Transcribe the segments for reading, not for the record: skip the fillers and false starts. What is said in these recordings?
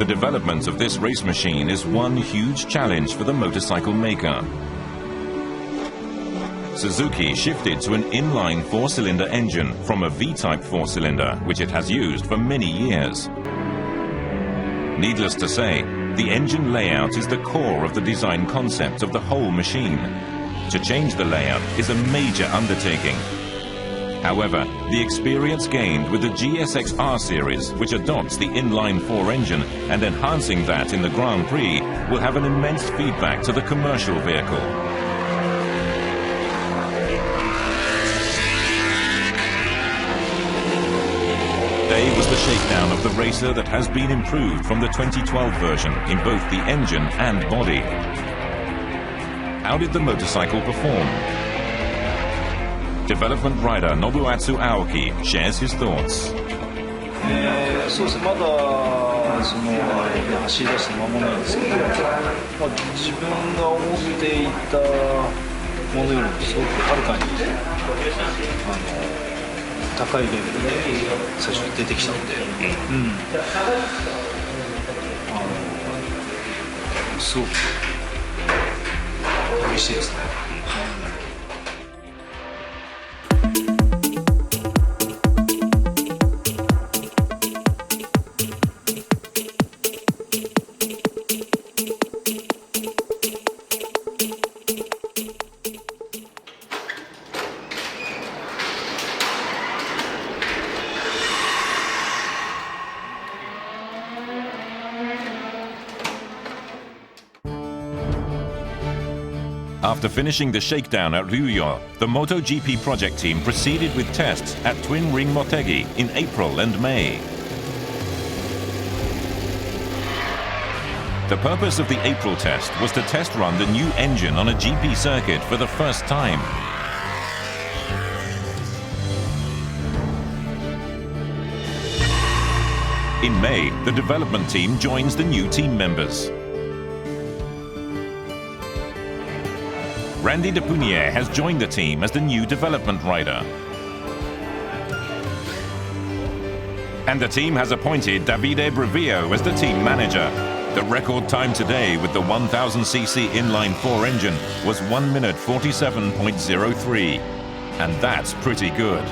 development of this race machine is one huge challenge for the motorcycle maker. Suzuki shifted to an inline four-cylinder engine from a V-type four-cylinder, which it has used for many years. Needless to say, the engine layout is the core of the design concept of the whole machine. To change the layout is a major undertaking. However, the experience gained with the Gsx-Rr series, which adopts the inline four engine and enhancing that in the Grand Prix, will have an immense feedback to the commercial vehicle. Today was the shakedown of the racer that has been improved from the 2012 version in both the engine and body. How did the motorcycle perform? Development rider Nobuatsu Aoki shares his thoughts. そうですね、まだ走り出して間もないんですけど、自分が思っていたものよりもすごくはるかに高いレベルで最初に出てきたので、すごく嬉しいですね。After finishing the shakedown at Ryuyo, the Motogp project team proceeded with tests at Twin Ring Motegi in April and May. The purpose of the April test was to test run the new engine on a GP circuit for the first time. In May, the development team joins the new team members. Randy de Punier has joined the team as the new development rider. And the team has appointed Davide Brevio as the team manager. The record time today with the 1000cc inline 4 engine was 1 minute 47.03. And that's pretty good.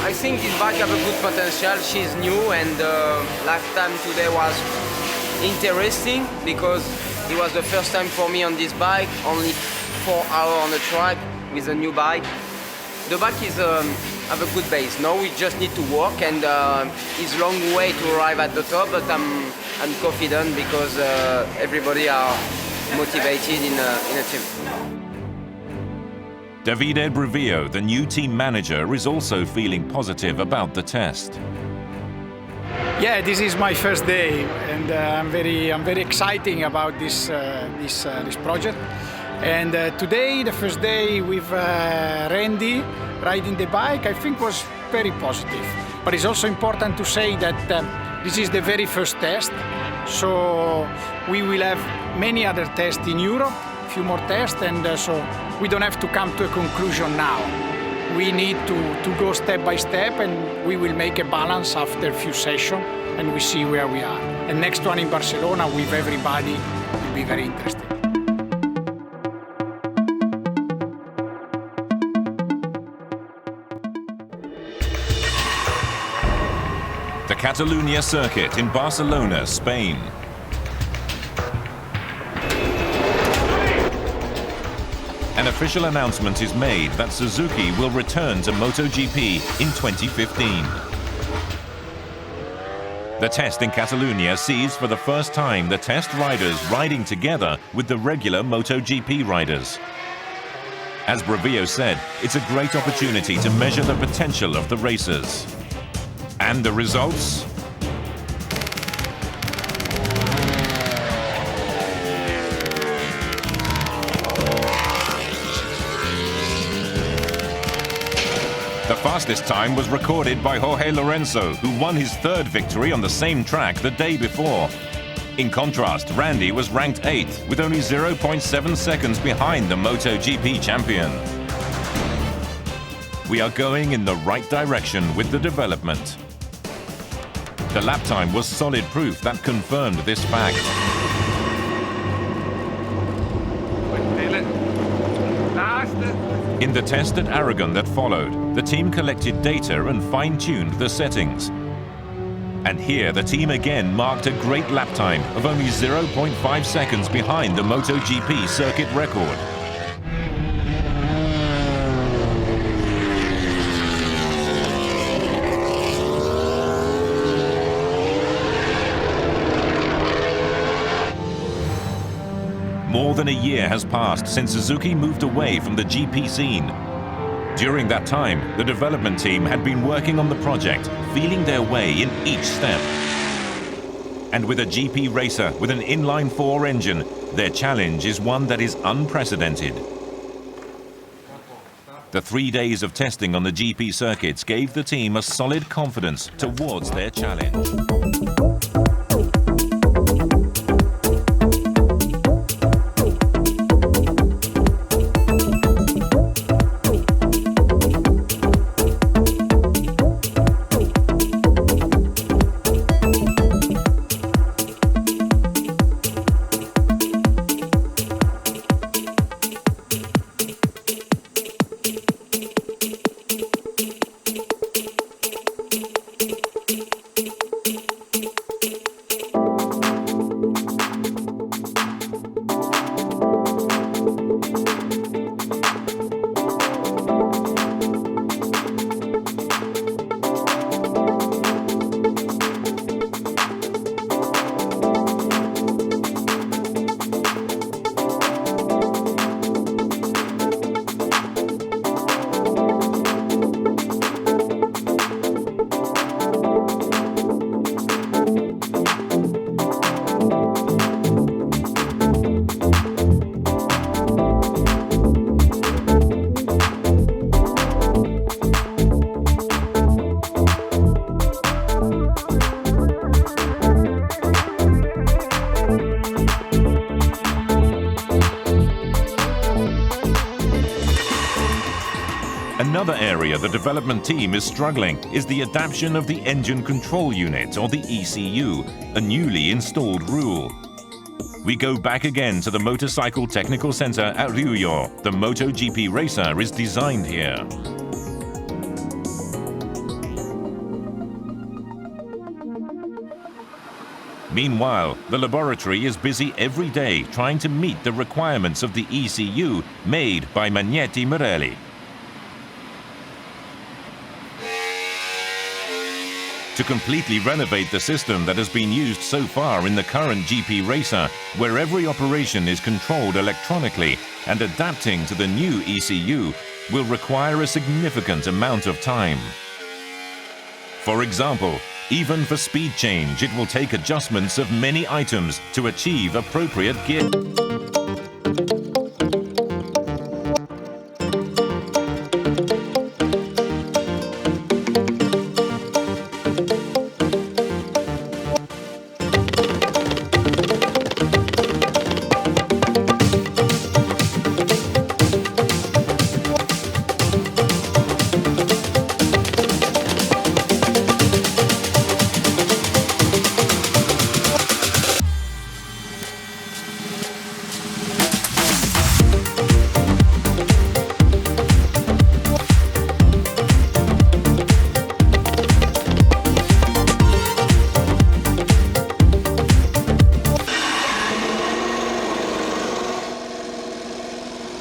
I think this bike has a good potential. She's new and lifetime today was interesting because it was the first time for me on this bike, only 4 hours on the track with a new bike. The bike is have a good base. Now we just need to work and it's a long way to arrive at the top, but I'm confident because everybody are motivated in a team. Davide Brevio, the new team manager, is also feeling positive about the test. Yeah, this is my first day, and I'm very excited about this project. And today, the first day with Randy riding the bike, I think was very positive. But it's also important to say that this is the very first test, so we will have many other tests in Europe, a few more tests, and so we don't have to come to a conclusion now. We need to go step by step, and we will make a balance after a few sessions, and we see where we are. And next one in Barcelona with everybody will be very interesting. The Catalunya circuit in Barcelona, Spain. An official announcement is made that Suzuki will return to Motogp in 2015. The test in Catalunya sees for the first time the test riders riding together with the regular Motogp riders. As Brevio said, it's a great opportunity to measure the potential of the racers. And the results? The fastest time was recorded by Jorge Lorenzo, who won his third victory on the same track the day before. In contrast, Randy was ranked 8th with only 0.7 seconds behind the Motogp champion. We are going in the right direction with the development. The lap time was solid proof that confirmed this fact. In the test at Aragon that followed, the team collected data and fine-tuned the settings. And here the team again marked a great lap time of only 0.5 seconds behind the Motogp circuit record. More than a year has passed since Suzuki moved away from the GP scene. During that time, the development team had been working on the project, feeling their way in each step. And with a GP racer with an inline-4 engine, their challenge is one that is unprecedented. The 3 days of testing on the GP circuits gave the team a solid confidence towards their challenge. Another area the development team is struggling is the adaptation of the engine control unit, or the ECU, a newly installed rule. We go back again to the Motorcycle Technical Center at Ryuyo. The Motogp racer is designed here. Meanwhile, the laboratory is busy every day trying to meet the requirements of the ECU made by Magneti Marelli. To completely renovate the system that has been used so far in the current GP racer, where every operation is controlled electronically, and adapting to the new ECU will require a significant amount of time. For example, even for speed change, it will take adjustments of many items to achieve appropriate gear.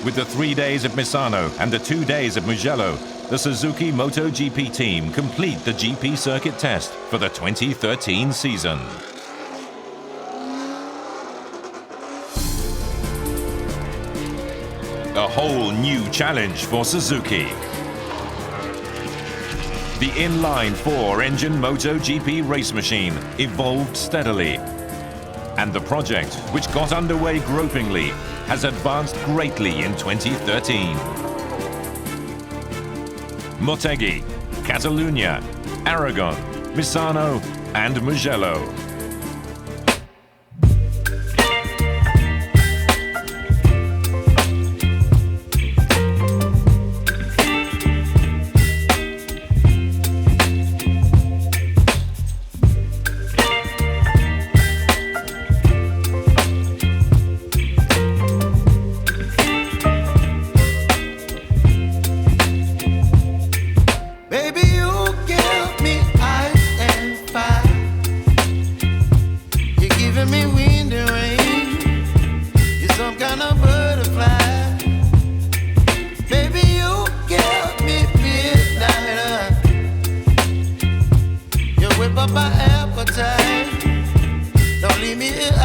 With the 3 days at Misano and the 2 days at Mugello, the Suzuki Motogp team complete the GP circuit test for the 2013 season. A whole new challenge for Suzuki. The inline-4 engine Motogp race machine evolved steadily, and the project, which got underway gropingly, has advanced greatly in 2013. Motegi, Catalunya, Aragon, Misano and Mugello. only wind and rain. You're some kind of butterfly. Baby, you give me midnight. You whip up my appetite. Don't leave me here